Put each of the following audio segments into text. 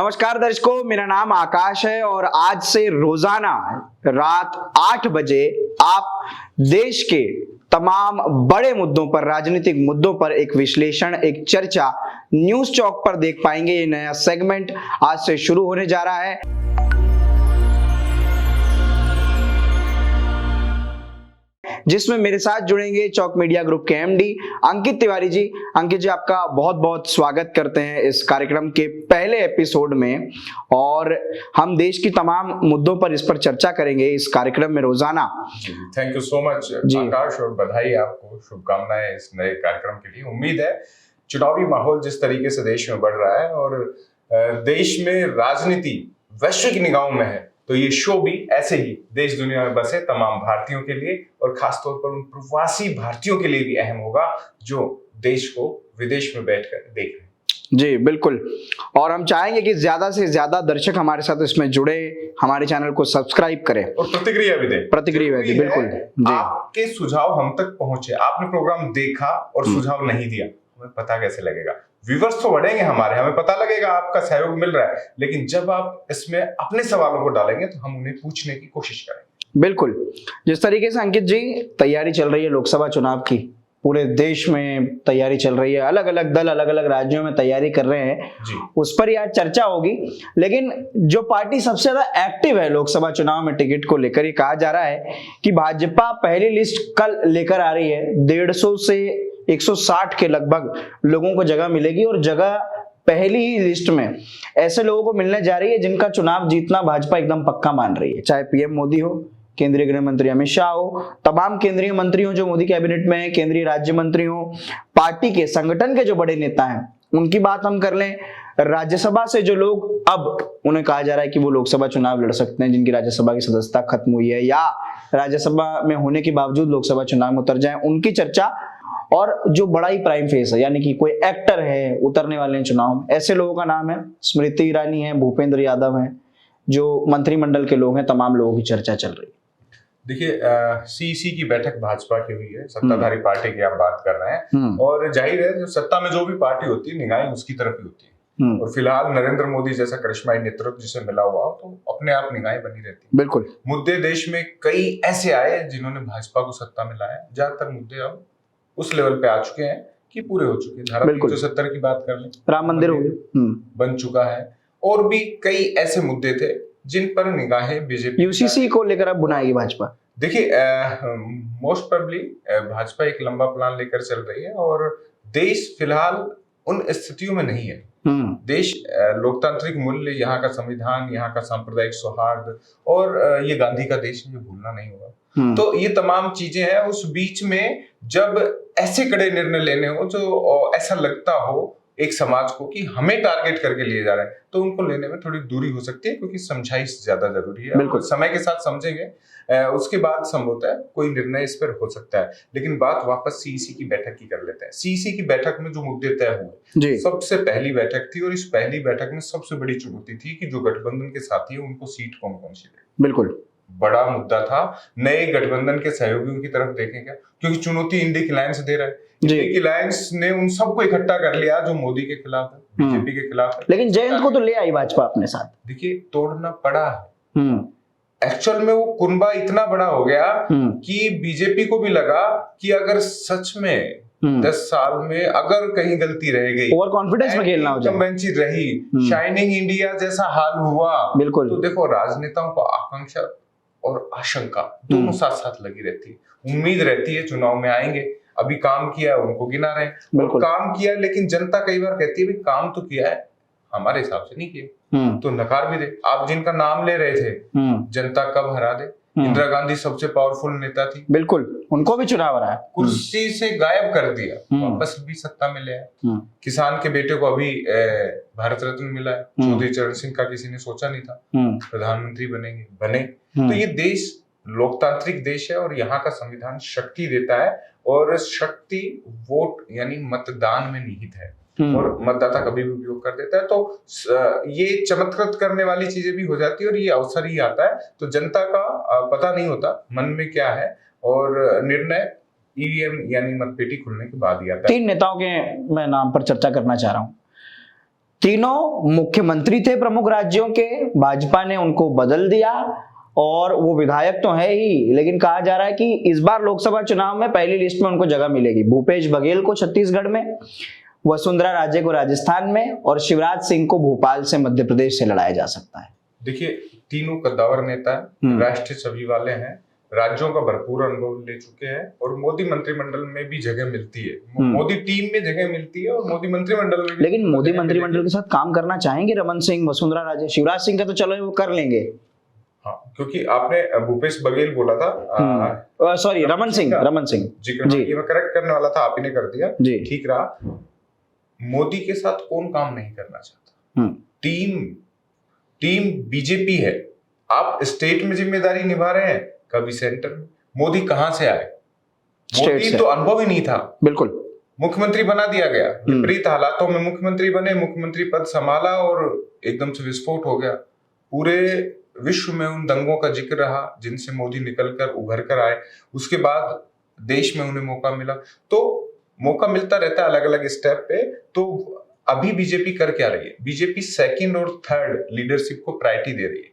नमस्कार दर्शकों, मेरा नाम आकाश है और आज से रोजाना रात 8 बजे आप देश के तमाम बड़े मुद्दों पर, राजनीतिक मुद्दों पर एक विश्लेषण, एक चर्चा न्यूज चौक पर देख पाएंगे। ये नया सेगमेंट आज से शुरू होने जा रहा है। जिसमें मेरे साथ जुड़ेंगे चौक मीडिया ग्रुप के एमडी अंकित तिवारी जी। अंकित जी, आपका बहुत बहुत स्वागत करते हैं इस कार्यक्रम के पहले एपिसोड में, और हम देश की तमाम मुद्दों पर इस पर चर्चा करेंगे इस कार्यक्रम में रोजाना। थैंक यू सो मच आकाश, और बधाई आपको, शुभकामनाएं इस नए कार्यक्रम के लिए। उम्मीद है चुनावी माहौल जिस तरीके से देश में बढ़ रहा है और देश में राजनीति वैश्विक निगाहों में है, तो ये शो भी ऐसे ही देश दुनिया में बसे तमाम भारतीयों के लिए और खासतौर पर उन प्रवासी भारतीयों के लिए भी अहम होगा जो देश को विदेश में बैठकर देख रहे हैं। जी बिल्कुल, और हम चाहेंगे कि ज्यादा से ज्यादा दर्शक हमारे साथ इसमें जुड़े, हमारे चैनल को सब्सक्राइब करें और प्रतिक्रिया भी दें। प्रतिक्रिया भी बिल्कुल जी। आपके सुझाव हम तक पहुंचे, आपने प्रोग्राम देखा और सुझाव नहीं दिया, हमें पता कैसे लगेगा? व्यूअर्स तो बढ़ेंगे हमारे, हमें पता लगेगा आपका सहयोग मिल रहा है, लेकिन जब आप इसमें अपने सवालों को डालेंगे तो हम उन्हें पूछने की कोशिश करेंगे। बिल्कुल, जिस तरीके से अंकित जी तैयारी चल रही है लोकसभा चुनाव की, पूरे देश में तैयारी चल रही है, अलग अलग दल अलग अलग राज्यों में तैयारी कर रहे हैं जी। उस पर आज चर्चा होगी। लेकिन जो पार्टी सबसे ज्यादा एक्टिव है लोकसभा चुनाव में टिकट को लेकर, ये कहा जा रहा है कि भाजपा पहली लिस्ट कल लेकर आ रही है। 150 से 160 के लगभग लोगों को जगह मिलेगी, और जगह पहली ही लिस्ट में ऐसे लोगों को मिलने जा रही है जिनका चुनाव जीतना भाजपा एकदम पक्का मान रही है। चाहे पीएम मोदी हो, केंद्रीय गृह मंत्री अमित शाह हो, तमाम केंद्रीय मंत्री हो जो मोदी कैबिनेट में है, केंद्रीय राज्य मंत्री हो, पार्टी के संगठन के जो बड़े नेता हैं उनकी बात हम कर लें, राज्यसभा से जो लोग अब उन्हें कहा जा रहा है कि वो लोकसभा चुनाव लड़ सकते हैं, जिनकी राज्यसभा की सदस्यता खत्म हुई है या राज्यसभा में होने के बावजूद लोकसभा चुनाव में उतर जाए, उनकी चर्चा, और जो बड़ा ही प्राइम फेस है यानी कि कोई एक्टर है उतरने वाले चुनाव में, ऐसे लोगों का नाम है स्मृति ईरानी है, भूपेंद्र यादव है, जो मंत्रिमंडल के लोग हैं, तमाम लोगों की चर्चा चल रही है। देखिए, सीईसी की बैठक भाजपा की हुई है, सत्ताधारी पार्टी की आप बात कर रहे हैं, और जाहिर है जो सत्ता में जो भी पार्टी होती है निगाहें उसकी तरफ ही होती है, और फिलहाल नरेंद्र मोदी जैसा करिश्माई नेतृत्व जिसे मिला हुआ तो अपने आप निगाहें बनी रहती है। बिल्कुल, मुद्दे देश में कई ऐसे आए जिन्होंने भाजपा को सत्ता में लाया, ज्यादातर मुद्दे अब उस लेवल पे आ चुके हैं कि पूरे हो चुके हैं। धारा 370 की बात कर लें, राम मंदिर हो बन चुका है, और भी कई ऐसे मुद्दे थे जिन पर निगाहें बीजेपी, यूसीसी को लेकर अब बुनाएगी भाजपा। देखिए, मोस्ट प्रोबेबली भाजपा एक लंबा प्लान लेकर चल रही है, और देश फिलहाल उन स्थितियों में नहीं है। देश लोकतांत्रिक मूल्य, यहाँ का संविधान, यहाँ का सांप्रदायिक सौहार्द, और ये गांधी का देश है, ये भूलना नहीं होगा। तो ये तमाम चीजें हैं। उस बीच में जब ऐसे कड़े निर्णय लेने हो जो ऐसा लगता हो एक समाज को कि हमें टारगेट करके लिए जा रहे हैं, तो उनको लेने में थोड़ी दूरी हो सकती है, क्योंकि समझाइश ज्यादा जरूरी है। बिल्कुल, समय के साथ समझेंगे, उसके बाद संभवतः है कोई निर्णय इस पर हो सकता है। लेकिन बात वापस सीईसी की बैठक की कर लेते हैं। सीईसी की बैठक में जो मुद्दे तय हुए, सबसे पहली बैठक थी, और इस पहली बैठक में सबसे बड़ी चुनौती थी कि जो गठबंधन के साथी है उनको सीट कौन कौन सी दे। बिल्कुल, बड़ा मुद्दा था। नए गठबंधन के सहयोगियों की तरफ देखें क्या, क्योंकि चुनौती इंडिया अलायंस दे रहा है। इंडिया अलायंस ने उन सबको इकट्ठा कर लिया जो मोदी के खिलाफ है, बीजेपी के खिलाफ है। लेकिन जयंत को तो ले आई भाजपा अपने साथ। देखिए, तोड़ना पड़ा है। एक्चुअल में वो कुनबा इतना बड़ा हो गया कि बीजेपी को भी लगा कि अगर सच में 10 साल में अगर कहीं गलती रह गई, ओवर कॉन्फिडेंस में खेलना हो जाए, रही, शाइनिंग इंडिया जैसा हाल हुआ, बिल्कुल, तो देखो राजनेताओं को आकांक्षा और आशंका दोनों साथ साथ लगी रहती है। उम्मीद रहती है चुनाव में आएंगे, अभी काम किया है उनको गिना रहे हैं, काम किया, लेकिन जनता कई बार कहती है काम तो किया है, हमारे हिसाब से नहीं किया, तो नकार भी दे। आप जिनका नाम ले रहे थे, जनता कब हरा दे। इंदिरा गांधी सबसे पावरफुल नेता थी, बिल्कुल, उनको भी चुनाव रहा है, कुर्सी से गायब कर दिया, वापस भी सत्ता में ले आए। किसान के बेटे को अभी भारत रत्न मिला है, चौधरी चरण सिंह का किसी ने सोचा नहीं था प्रधानमंत्री बनेंगे, बने। तो ये देश लोकतांत्रिक देश है, और यहाँ का संविधान शक्ति देता है, और शक्ति वोट यानी मतदान में निहित है, और मतदाता कभी भी उपयोग कर देता है। तो ये चमत्कृत करने वाली चीजें भी हो जाती है, और ये अवसर ही आता है, तो जनता का पता नहीं होता मन में क्या है, और निर्णय ईवीएम यानी मतपेटी खुलने के बाद ही आता है। 3 नेताओं के मैं नाम पर चर्चा करना चाह रहा हूँ। तीनों मुख्यमंत्री थे प्रमुख राज्यों के, भाजपा ने उनको बदल दिया और वो विधायक तो है ही, लेकिन कहा जा रहा है कि इस बार लोकसभा चुनाव में पहली लिस्ट में उनको जगह मिलेगी। भूपेश बघेल को छत्तीसगढ़ में, वसुंधरा राजे को राजस्थान में और शिवराज सिंह को भोपाल से मध्य प्रदेश से लड़ाया जा सकता है। देखिए, तीनों कद्दावर नेता राष्ट्रीय छवि वाले हैं, राज्यों का भरपूर अनुभव ले चुके हैं और मोदी मंत्रिमंडल में भी जगह मिलती है, मोदी टीम में जगह मिलती है और मोदी मंत्रिमंडल में भी। लेकिन मोदी मंत्रिमंडल के साथ काम करना चाहेंगे रमन सिंह, वसुंधरा राजे? शिवराज सिंह का तो चलो वो कर लेंगे। हाँ, क्योंकि आपने भूपेश बघेल बोला था, सॉरी रमन सिंह जी, ये मैं करेक्ट करने वाला था, आप ही ने कर दिया, ठीक रहा। मोदी के साथ कौन काम नहीं करना चाहता? टीम बीजेपी है। आप स्टेट में जिम्मेदारी निभा रहे हैं, कभी सेंटर में। मोदी कहां से आए? मोदी तो अनुभव ही नहीं था, बिल्कुल। मुख्यमंत्री बना दिया गया, विपरीत हालातों में मुख्यमंत्री बने, मुख्यमंत्री पद संभाला और एकदम से विस्फोट हो गया। पूरे विश्व में उन दंगों का जिक्र रहा जिनसे मोदी निकलकर उभर कर आए। उसके बाद देश में उन्हें मौका मिला, तो मौका मिलता रहता है अलग अलग स्टेप पे। तो अभी बीजेपी कर क्या रही है? बीजेपी सेकंड और थर्ड लीडरशिप को प्रायोरिटी दे रही है।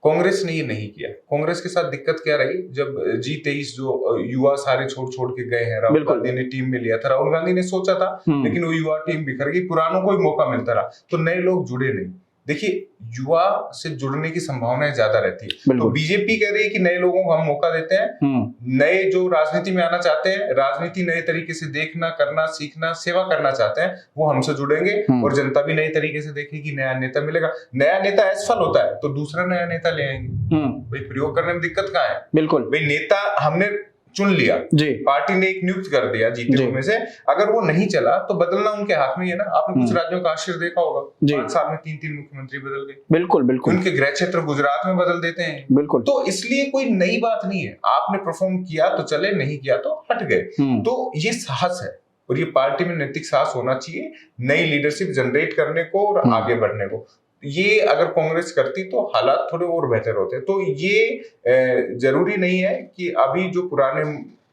कांग्रेस ने ये नहीं किया। कांग्रेस के साथ दिक्कत क्या रही? जब G23 जो युवा सारे छोड़ के गए हैं, राहुल गांधी ने टीम में लिया था, राहुल गांधी ने सोचा था, लेकिन वो युवा टीम बिखर गई, पुरानों को ही मौका मिलता रहा, तो नए लोग जुड़े नहीं। देखिए, युवा से जुड़ने की संभावनाएं ज्यादा रहती है, तो बीजेपी कह रही है कि नए लोगों को हम मौका देते हैं, नए जो राजनीति में आना चाहते हैं, राजनीति नए तरीके से देखना, करना, सीखना, सेवा करना चाहते हैं, वो हमसे जुड़ेंगे और जनता भी नए तरीके से देखेगी, नया नेता मिलेगा। नया नेता असफल होता है तो दूसरा नया नेता ले आएंगे। भाई, प्रयोग करने में दिक्कत कहाँ है? बिल्कुल भाई, नेता हमने चुन लिया, पार्टी ने एक नियुक्त कर दिया जीते हुए में से, अगर वो नहीं चला तो बदलना उनके हाथ में ही है ना। आपने कुछ राज्यों का आश्चर्य देखा होगा, 5 साल में 3 मुख्यमंत्री बदल गए। बिल्कुल उनके गृह क्षेत्र गुजरात में बदल देते हैं। बिल्कुल, तो इसलिए कोई नई बात नहीं है। आपने परफॉर्म किया तो चले, नहीं किया तो हट गए। तो ये साहस है और ये पार्टी में नैतिक साहस होना चाहिए नई लीडरशिप जनरेट करने को और आगे बढ़ने को। ये अगर कांग्रेस करती तो हालात थोड़े और बेहतर होते। तो ये जरूरी नहीं है कि अभी जो पुराने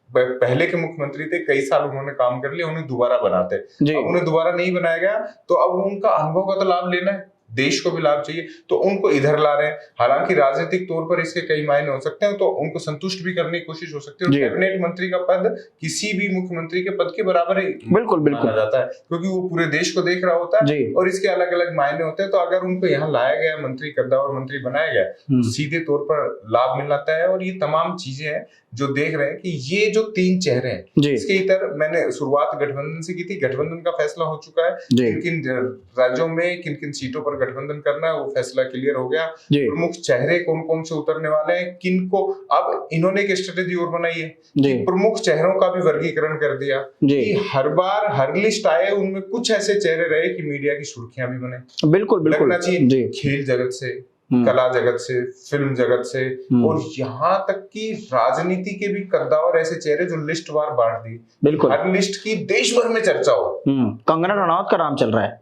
पहले के मुख्यमंत्री थे, कई साल उन्होंने काम कर लिया, उन्हें दोबारा बनाते। अब उन्हें दोबारा नहीं बनाया गया तो अब उनका अनुभव का तो लाभ लेना है, देश को भी लाभ चाहिए, तो उनको इधर ला रहे हैं। हालांकि राजनीतिक तौर पर इसके कई मायने हो सकते हैं, तो उनको संतुष्ट भी करने की कोशिश हो सकती है। और कैबिनेट मंत्री का पद किसी भी मुख्यमंत्री के पद के बराबर ही माना जाता है, क्योंकि वो पूरे देश को देख रहा होता है और इसके अलग अलग मायने होते हैं। तो अगर उनको यहाँ लाया गया, मंत्री कद्दावर मंत्री बनाया गया, तो सीधे तौर पर लाभ मिल जाता है। और ये तमाम चीजें हैं जो देख रहे हैं कि ये जो 3 चेहरे हैं, इसके इतर मैंने शुरुआत गठबंधन से की थी। गठबंधन का फैसला हो चुका है, किन किन राज्यों में किन किन सीटों पर गठबंधन करना है, वो फैसला क्लियर हो गया। प्रमुख चेहरे कौन कौन से उतरने वाले हैं, किन को। अब इन्होंने एक स्ट्रेटेजी और बनाई है कि प्रमुख चेहरों का भी वर्गीकरण कर दिया कि हर बार हर लिस्ट आए, उनमें कुछ ऐसे चेहरे रहे कि मीडिया की सुर्खियां भी बने। बिल्कुल लगना चाहिए, खेल जगत से, कला जगत से, फिल्म जगत से, और यहाँ तक कि राजनीति के भी कद्दावर ऐसे चेहरे जो लिस्ट वार बांट दी। बिल्कुल, हर लिस्ट की देश भर में चर्चा हो। कंगना रनावत का नाम चल रहा है।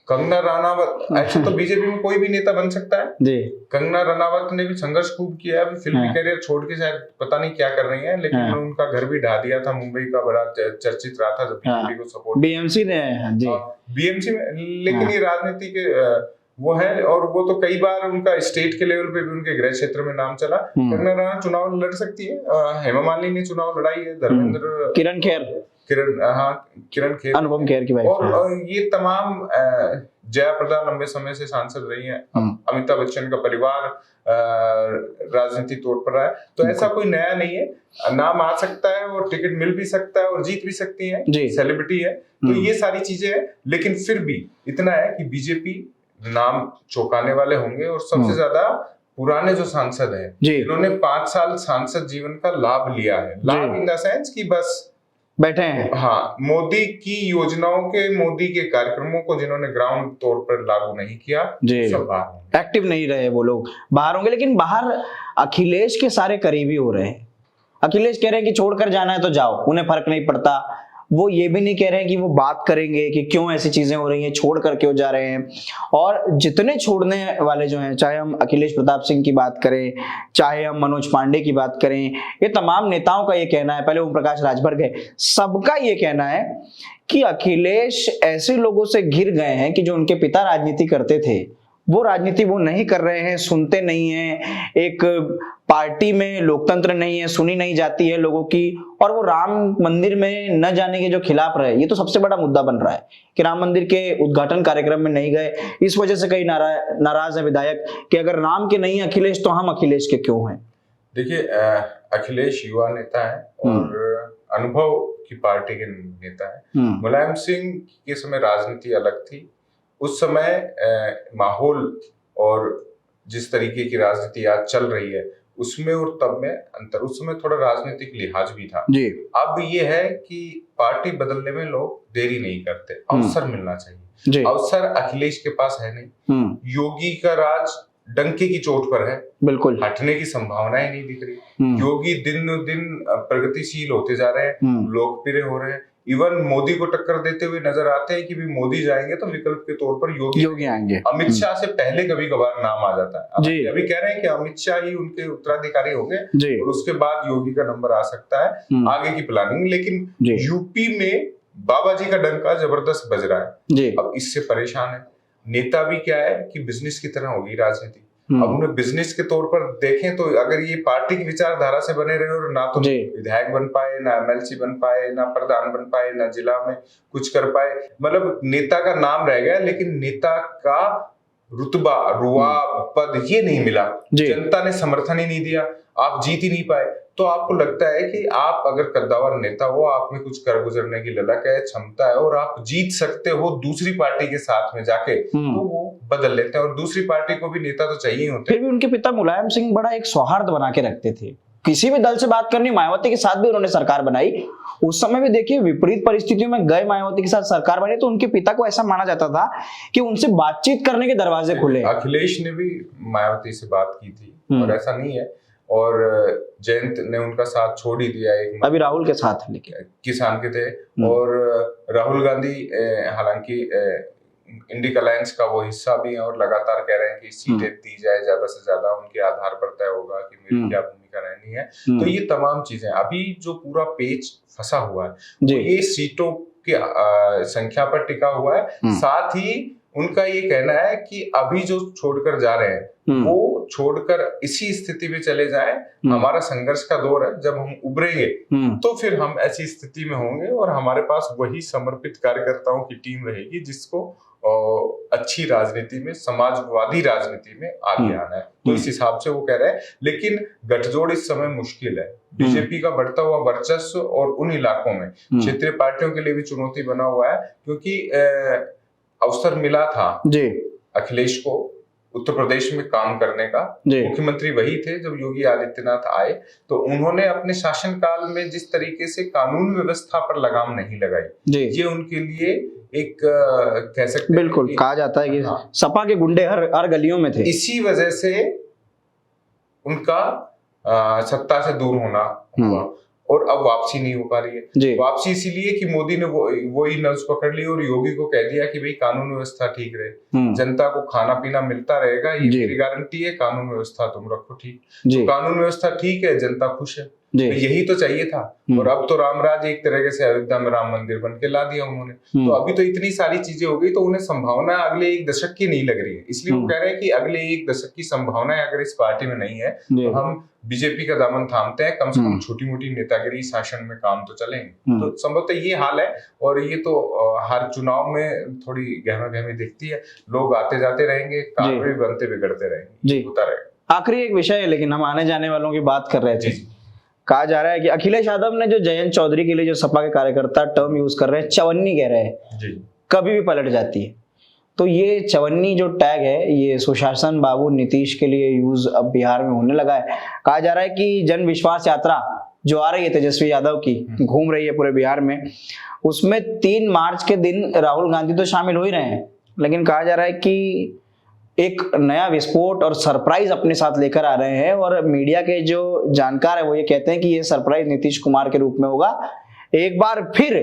कंगना रनावत, ऐसे तो बीजेपी में कोई भी नेता बन सकता है जी। कंगना रनावत ने भी संघर्ष खूब किया है, फिल्मी करियर छोड़ के शायद पता नहीं क्या कर रही है, लेकिन उनका घर भी ढा दिया था, मुंबई का बड़ा चर्चित रहा था जब बीजेपी को सपोर्ट बीएमसी ने जी बीएमसी में। लेकिन ये राजनीति के वो है, और वो तो कई बार उनका स्टेट के लेवल पे भी उनके गृह क्षेत्र में नाम चला। कंगना रनावत चुनाव लड़ सकती है, हेमा मालिनी ने चुनाव लड़ाई है, धर्मेंद्र, किरण खेर, अनुपम खेर की वाइफ, और ये तमाम जया प्रदा लंबे समय से सांसद रही हैं। अमिताभ बच्चन का परिवार राजनीति तौर पर रहा है, तो ऐसा कोई नया नहीं है। नाम आ सकता है और टिकट मिल भी सकता है और जीत भी सकती है, सेलिब्रिटी है, तो ये सारी चीजें हैं। लेकिन फिर भी इतना है कि बीजेपी नाम चौंकाने वाले होंगे, और सबसे ज्यादा पुराने जो सांसद हैं जिन्होंने 5 साल सांसद जीवन का लाभ लिया है, लाभ इन द सेंस कि बस बैठे हैं, हाँ, मोदी की योजनाओं के, मोदी के कार्यक्रमों को जिन्होंने ग्राउंड तौर पर लागू नहीं किया, सब बाहर एक्टिव नहीं रहे, वो लोग बाहर होंगे। लेकिन बाहर अखिलेश के सारे करीबी हो रहे हैं। अखिलेश कह रहे हैं कि छोड़कर जाना है तो जाओ, उन्हें फर्क नहीं पड़ता। वो ये भी नहीं कह रहे हैं कि वो बात करेंगे कि क्यों ऐसी चीजें हो रही हैं, छोड़ कर क्यों जा रहे हैं। और जितने छोड़ने वाले जो हैं, चाहे हम अखिलेश प्रताप सिंह की बात करें, चाहे हम मनोज पांडे की बात करें, ये तमाम नेताओं का ये कहना है, पहले ओम प्रकाश राजभर गए, सबका ये कहना है कि अखिलेश ऐसे लोगों से घिर गए हैं कि जो उनके पिता राजनीति करते थे वो राजनीति वो नहीं कर रहे हैं, सुनते नहीं हैं, एक पार्टी में लोकतंत्र नहीं है, सुनी नहीं जाती है लोगों की, और वो राम मंदिर में न जाने के जो खिलाफ रहे। ये तो सबसे बड़ा मुद्दा बन रहा है कि राम मंदिर के उद्घाटन कार्यक्रम में नहीं गए। इस वजह से कई नाराज है विधायक कि अगर राम के नहीं अखिलेश तो हम अखिलेश के क्यों हैं। देखिए, अखिलेश युवा नेता है और अनुभव की पार्टी के नेता है। मुलायम सिंह के समय राजनीति अलग थी। उस समय माहौल और जिस तरीके की राजनीति आज चल रही है उसमें और तब में अंतर, उस समय थोड़ा राजनीतिक लिहाज भी था जी। अब ये है कि पार्टी बदलने में लोग देरी नहीं करते, अवसर मिलना चाहिए। अवसर अखिलेश के पास है नहीं। योगी का राज डंके की चोट पर है, बिल्कुल हटने की संभावनाएं नहीं दिख रही। योगी दिन दिन प्रगतिशील होते जा रहे हैं, लोकप्रिय हो रहे हैं। इवन मोदी को टक्कर देते हुए नजर आते हैं कि भी मोदी जाएंगे तो विकल्प के तौर पर योगी आएंगे। अमित शाह से पहले कभी कभार नाम आ जाता है। अभी कह रहे हैं कि अमित शाह ही उनके उत्तराधिकारी होंगे और उसके बाद योगी का नंबर आ सकता है, आगे की प्लानिंग। लेकिन यूपी में बाबा जी का डंका जबरदस्त बज रहा है। अब इससे परेशान है नेता भी। क्या है कि बिजनेस की तरह होगी राजनीति। अब उन्हें बिजनेस के तौर पर देखें तो अगर ये पार्टी की विचारधारा से बने रहे और ना तो विधायक बन पाए, ना एमएलसी बन पाए, ना प्रधान बन पाए, ना जिला में कुछ कर पाए, मतलब नेता का नाम रह गया लेकिन नेता का रुतबा, रुआब, पद ये नहीं मिला। जनता ने समर्थन ही नहीं दिया, आप जीत ही नहीं पाए। तो आपको लगता है कि आप अगर कद्दावर नेता हो, आप में कुछ कर गुजरने की ललक है, क्षमता है और आप जीत सकते हो दूसरी पार्टी के साथ में जाके, तो वो बदल लेते हैं। और दूसरी पार्टी को भी नेता तो चाहिए होते हैं। फिर भी उनके पिता मुलायम सिंह बड़ा एक सौहार्द बना के रखते थे, किसी भी दल से बात करनी। मायावती के साथ भी उन्होंने सरकार बनाई, उस समय भी देखिए विपरीत परिस्थितियों में गए मायावती के साथ सरकार बनी, तो उनके पिता को ऐसा माना जाता था कि उनसे बातचीत करने के दरवाजे खुले। अखिलेश ने भी मायावती से बात की थी और ऐसा नहीं है। और जयंत ने उनका साथ छोड़ ही दिया, एक अभी राहुल के साथ है लेकिन किसान के थे। और राहुल गांधी हालांकि इंडिक अलायंस का वो हिस्सा भी है और लगातार कह रहे हैं कि सीटें दी जाए ज्यादा से ज्यादा, उनके आधार पर तय होगा कि मेरी क्या भूमिका रहनी है। तो ये तमाम चीजें, अभी जो पूरा पेच फंसा हुआ है वो ये सीटों की संख्या पर टिका हुआ है। साथ ही उनका ये कहना है कि अभी जो छोड़कर जा रहे हैं वो छोड़कर इसी स्थिति में चले जाएं। हमारा संघर्ष का दौर है, जब हम उभरेंगे तो फिर हम ऐसी स्थिति में होंगे और हमारे पास वही समर्पित कार्यकर्ताओं की टीम रहेगी जिसको अच्छी राजनीति में, समाजवादी राजनीति में आगे आना है। तो इस हिसाब से वो कह रहे हैं। लेकिन गठजोड़ इस समय मुश्किल है। बीजेपी का बढ़ता हुआ वर्चस्व और उन इलाकों में क्षेत्रीय पार्टियों के लिए भी चुनौती बना हुआ है, क्योंकि अवसर मिला था अखिलेश को उत्तर प्रदेश में काम करने का। मुख्यमंत्री वही थे जब योगी आदित्यनाथ आए, तो उन्होंने अपने शासनकाल में जिस तरीके से कानून व्यवस्था पर लगाम नहीं लगाई, ये उनके लिए एक कह सकते हैं, बिल्कुल कहा जाता है कि सपा के गुंडे हर गलियों में थे। इसी वजह से उनका सत्ता से दूर होना हुआ और अब वापसी नहीं हो पा रही है। वापसी इसीलिए कि मोदी ने वो ही नब्ज पकड़ ली और योगी को कह दिया कि भाई कानून व्यवस्था ठीक रहे, जनता को खाना पीना मिलता रहेगा, ये मेरी गारंटी है, कानून व्यवस्था तुम रखो ठीक। तो कानून व्यवस्था ठीक है, जनता खुश है, तो यही तो चाहिए था। और अब तो रामराज एक तरीके से अयोध्या में राम मंदिर बन के ला दिया उन्होंने। तो अभी तो इतनी सारी चीजें हो गई, तो उन्हें संभावना अगले 1 दशक की नहीं लग रही है। इसलिए वो कह रहे हैं कि अगले 1 दशक की संभावनाएं अगर इस पार्टी में नहीं है तो हम बीजेपी का दामन थामते हैं, कम से कम छोटी मोटी नेतागिरी शासन में काम तो चलेंगे। तो संभवतः ये हाल है और ये तो हर चुनाव में थोड़ी गहमा-गहमी दिखती है। लोग आते जाते रहेंगे, कांग्रेस बनते बिगड़ते रहेंगे, होता रहेगा। आखिरी एक विषय है, लेकिन हम आने जाने वालों की बात कर रहे थे। कहा जा रहा है कि अखिलेश यादव ने जो जयंत चौधरी के लिए जो सपा के कार्यकर्ता टर्म यूज कर रहे हैं, चवन्नी कह रहे हैं, कभी भी पलट जाती है। तो ये चवन्नी जो टैग है, ये सुशासन बाबू नीतीश के लिए यूज अब बिहार में होने लगा है। कहा जा रहा है कि जन विश्वास यात्रा जो आ रही है तेजस्वी यादव की, घूम रही है पूरे बिहार में, उसमें 3 मार्च के दिन राहुल गांधी तो शामिल हो ही रहे हैं, लेकिन कहा जा रहा है कि एक नया विस्फोट और सरप्राइज अपने साथ लेकर आ रहे हैं। और मीडिया के जो जानकार है वो ये कहते हैं कि ये सरप्राइज नीतीश कुमार के रूप में होगा। एक बार फिर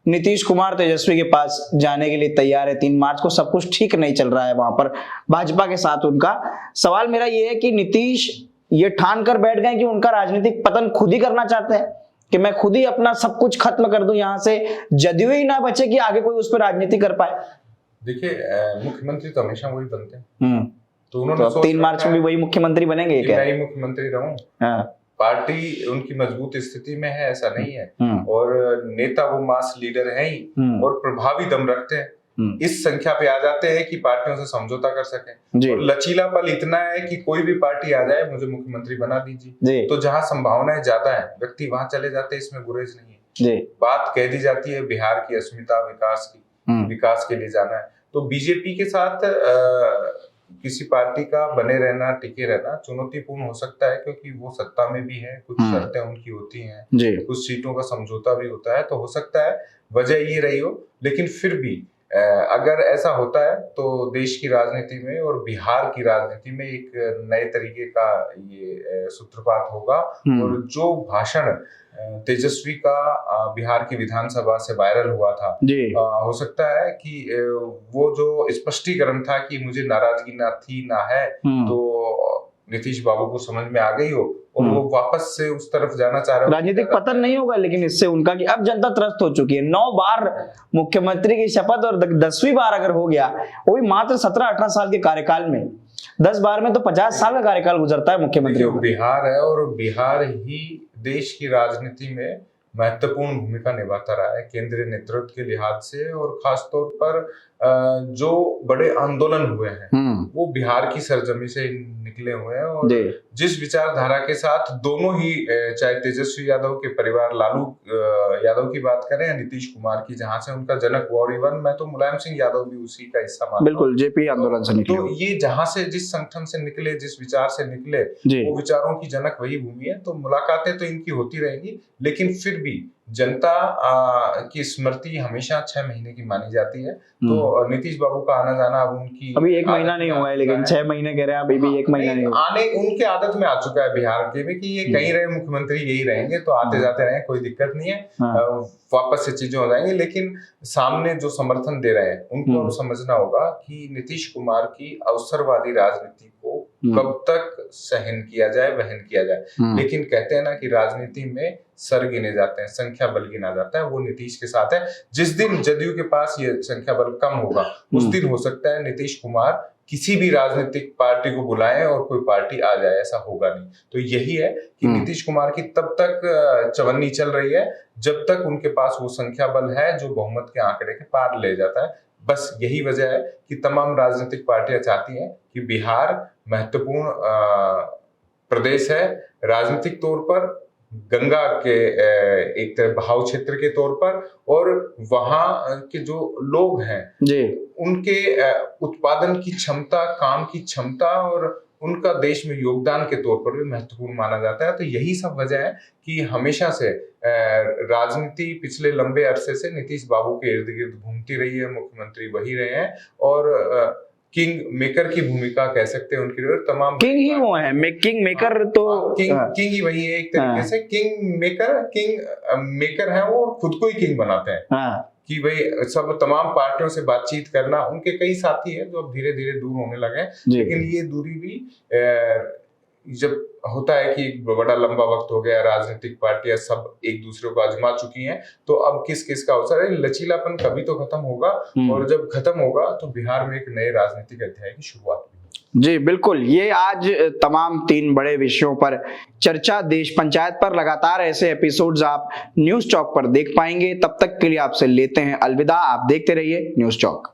नीतीश कुमार तेजस्वी के पास जाने के लिए तैयार है। 3 मार्च को सब कुछ ठीक नहीं चल रहा है वहां पर भाजपा के साथ उनका। सवाल मेरा ये है कि नीतीश ये ठान कर बैठ गए कि उनका राजनीतिक पतन खुद ही करना चाहते हैं, कि मैं खुद ही अपना सब कुछ खत्म कर दूं यहाँ से, जदयू ही ना बचे कि आगे कोई उस पर राजनीति कर पाए? देखिए, मुख्यमंत्री तो हमेशा वही बनते हैं, तो उन्होंने तो 3 मार्च में भी वही मुख्यमंत्री बनेंगे क्या? मैं ही मुख्यमंत्री रहूं? हाँ। पार्टी उनकी मजबूत स्थिति में है, ऐसा नहीं है, और नेता वो मास लीडर है ही, और प्रभावी दम रखते हैं, इस संख्या पे आ जाते हैं कि पार्टियों से समझौता कर सकें। और लचीला पल इतना है कि कोई भी पार्टी आ जाए, मुझे मुख्यमंत्री बना दीजिए, तो जहां संभावनाएं ज्यादा है व्यक्ति वहां चले जाते हैं, इसमें गुरेज नहीं है। बात कह दी जाती है बिहार की अस्मिता विकास की, विकास के लिए जाना है, तो बीजेपी के साथ किसी पार्टी का बने रहना, टिके रहना चुनौतीपूर्ण हो सकता है, क्योंकि वो सत्ता में भी है, कुछ शर्तें उनकी होती हैं, कुछ सीटों का समझौता भी होता है, तो हो सकता है वजह ये रही हो। लेकिन फिर भी अगर ऐसा होता है तो देश की राजनीति में और बिहार की राजनीति में एक नए तरीके का ये सूत्रपात होगा, और जो भाषण तेजस्वी का बिहार की विधानसभा से वायरल हुआ था, हो सकता है कि वो जो स्पष्टीकरण था कि मुझे नाराजगी ना थी ना है, तो नीतीश बाबू को समझ में आ गई हो और वो वापस से उस तरफ जाना चाह रहे हो। राजनीतिक पतन नहीं होगा लेकिन इससे उनका, कि अब जनता त्रस्त हो चुकी है। 9 बार मुख्यमंत्री की शपथ और 10वीं बार अगर हो गया, वो भी मात्र 17-18 साल के कार्यकाल में, 10 बार में तो 50 साल का कार्यकाल गुजरता है मुख्यमंत्री। बिहार है और बिहार ही देश की राजनीति में महत्वपूर्ण भूमिका निभाता रहा है केंद्रीय नेतृत्व के लिहाज से, और खासतौर पर जो बड़े आंदोलन हुए हैं वो बिहार की सरजमी से निकले हुए हैं, और जिस विचारधारा के साथ दोनों ही, चाहे तेजस्वी यादव के परिवार लालू यादव की बात करें या नीतीश कुमार की, जहां से उनका जनक हुआ, और इवन मैं तो मुलायम सिंह यादव भी उसी का हिस्सा मानता हूं। बिल्कुल, जेपी आंदोलन से निकले। तो ये जहां से, जिस संगठन से निकले, जिस विचार से निकले, वो विचारों की जनक वही भूमि है। तो मुलाकातें तो इनकी होती रहेंगी, लेकिन फिर भी जनता की स्मृति हमेशा 6 महीने की मानी जाती है। तो नीतीश बाबू का आना जाना अब उनकी अभी 1 महीना नहीं हुआ है, लेकिन 6 महीने कह रहे हैं, अभी भी 1 महीना नहीं हुआ। आने उनके आदत में आ चुका है बिहार के में कि ये कहीं रहे मुख्यमंत्री यही रहेंगे, तो आते जाते रहे, कोई दिक्कत नहीं है, वापस से चीजें हो जाएंगी। लेकिन सामने जो समर्थन दे रहे हैं उनको समझना होगा कि नीतीश कुमार की अवसरवादी राजनीति को कब तक सहन किया जाए, वहन किया जाए। लेकिन कहते हैं ना कि राजनीति में सर गिने जाते हैं, संख्या बल गिना जाता है, वो नीतीश के साथ है। जिस दिन जदयू के पास ये संख्या बल कम होगा, उस दिन हो सकता है नीतीश कुमार किसी भी राजनीतिक पार्टी को बुलाएं और कोई पार्टी आ जाए, ऐसा होगा नहीं। तो यही है कि नीतीश कुमार की तब तक चवन्नी चल रही है जब तक उनके पास वो संख्या बल है जो बहुमत के आंकड़े के पार ले जाता है। बस यही वजह है कि तमाम राजनीतिक पार्टियां चाहती हैं कि बिहार महत्वपूर्ण प्रदेश है, राजनीतिक तौर पर, गंगा के एक तरह बहाव क्षेत्र के तौर पर, और वहां के जो लोग हैं उनके उत्पादन की क्षमता, काम की क्षमता और उनका देश में योगदान के तौर पर भी महत्वपूर्ण माना जाता है। तो यही सब वजह है कि हमेशा से राजनीति पिछले लंबे अरसे से नीतीश बाबू के इर्द गिर्द घूमती रही है, मुख्यमंत्री वही रहे हैं, और किंग मेकर की भूमिका कह सकते हैं उनकी, तमाम किंग ही वो है, किंग मेकर तो किंग ही वही है एक तरीके से। किंग मेकर है वो, और खुद को ही किंग बनाते हैं कि भाई सब तमाम पार्टियों से बातचीत करना। उनके कई साथी हैं जो अब धीरे धीरे दूर होने लगे, लेकिन ये दूरी भी जब होता है कि बड़ा लंबा वक्त हो गया, राजनीतिक पार्टियां सब एक दूसरे को आजमा चुकी हैं, तो अब किस किस का अवसर है। लचीलापन कभी तो खत्म होगा, और जब खत्म होगा तो बिहार में एक नए राजनीतिक अध्याय की शुरुआत होगी। जी बिल्कुल, ये आज तमाम 3 बड़े विषयों पर चर्चा देश पंचायत पर। लगातार ऐसे एपिसोड्स आप न्यूज़ चौक पर देख पाएंगे। तब तक के लिए आपसे लेते हैं अलविदा। आप देखते रहिए न्यूज़ चौक।